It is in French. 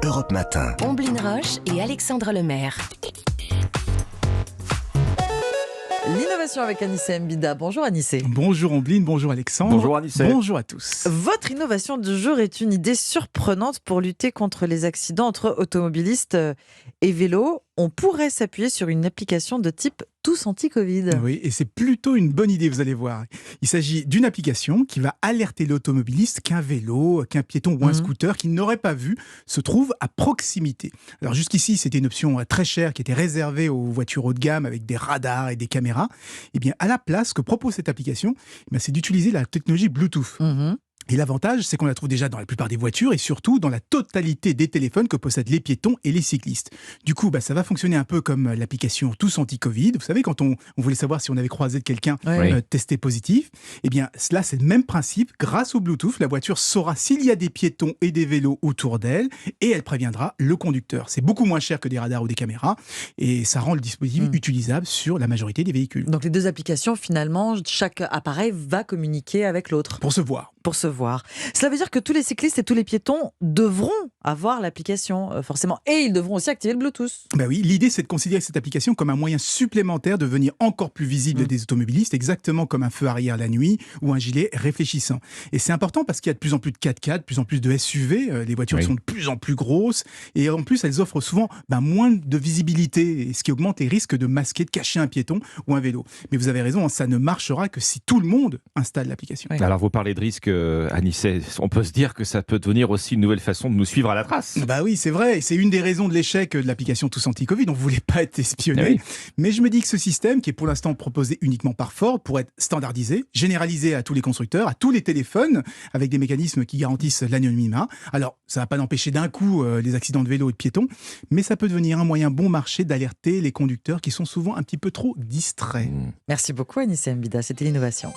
Europe Matin. Omblin Roche et Alexandre Lemaire. L'innovation avec Anissé Mbida. Bonjour Anissé. Bonjour Omblin, bonjour Alexandre. Bonjour Anissé. Bonjour à tous. Votre innovation du jour est une idée surprenante pour lutter contre les accidents entre automobilistes et vélos. On pourrait s'appuyer sur une application de type Tous Anti-Covid. Oui, et c'est plutôt une bonne idée, vous allez voir. Il s'agit d'une application qui va alerter l'automobiliste qu'un vélo, qu'un piéton ou un scooter qu'il n'aurait pas vu se trouve à proximité. Alors jusqu'ici, c'était une option très chère qui était réservée aux voitures haut de gamme avec des radars et des caméras. Et bien, à la place, ce que propose cette application, c'est d'utiliser la technologie Bluetooth. Et l'avantage, c'est qu'on la trouve déjà dans la plupart des voitures et surtout dans la totalité des téléphones que possèdent les piétons et les cyclistes. Du coup, ça va fonctionner un peu comme l'application Tous Anti-Covid. Vous savez, quand on voulait savoir si on avait croisé quelqu'un testé positif, eh bien, là, c'est le même principe. Grâce au Bluetooth, la voiture saura s'il y a des piétons et des vélos autour d'elle et elle préviendra le conducteur. C'est beaucoup moins cher que des radars ou des caméras et ça rend le dispositif utilisable sur la majorité des véhicules. Donc les deux applications, finalement, chaque appareil va communiquer avec l'autre. Pour se voir. Cela veut dire que tous les cyclistes et tous les piétons devront avoir l'application, forcément. Et ils devront aussi activer le Bluetooth. Oui, l'idée c'est de considérer cette application comme un moyen supplémentaire de devenir encore plus visible des automobilistes, exactement comme un feu arrière la nuit ou un gilet réfléchissant. Et c'est important parce qu'il y a de plus en plus de 4x4, de plus en plus de SUV, les voitures sont de plus en plus grosses et en plus elles offrent souvent moins de visibilité, ce qui augmente les risques de masquer, de cacher un piéton ou un vélo. Mais vous avez raison, ça ne marchera que si tout le monde installe l'application. Alors vous parlez de risque, Anissé, on peut se dire que ça peut devenir aussi une nouvelle façon de nous suivre à la trace. Oui, c'est vrai, et c'est une des raisons de l'échec de l'application Tous Anti-Covid. On ne voulait pas être espionné, mais je me dis que ce système, qui est pour l'instant proposé uniquement par Ford, pourrait être standardisé, généralisé à tous les constructeurs, à tous les téléphones, avec des mécanismes qui garantissent l'anonymat. Alors, ça ne va pas empêcher d'un coup les accidents de vélo et de piétons, mais ça peut devenir un moyen bon marché d'alerter les conducteurs qui sont souvent un petit peu trop distraits. Merci beaucoup Anissé Mbida, c'était l'innovation.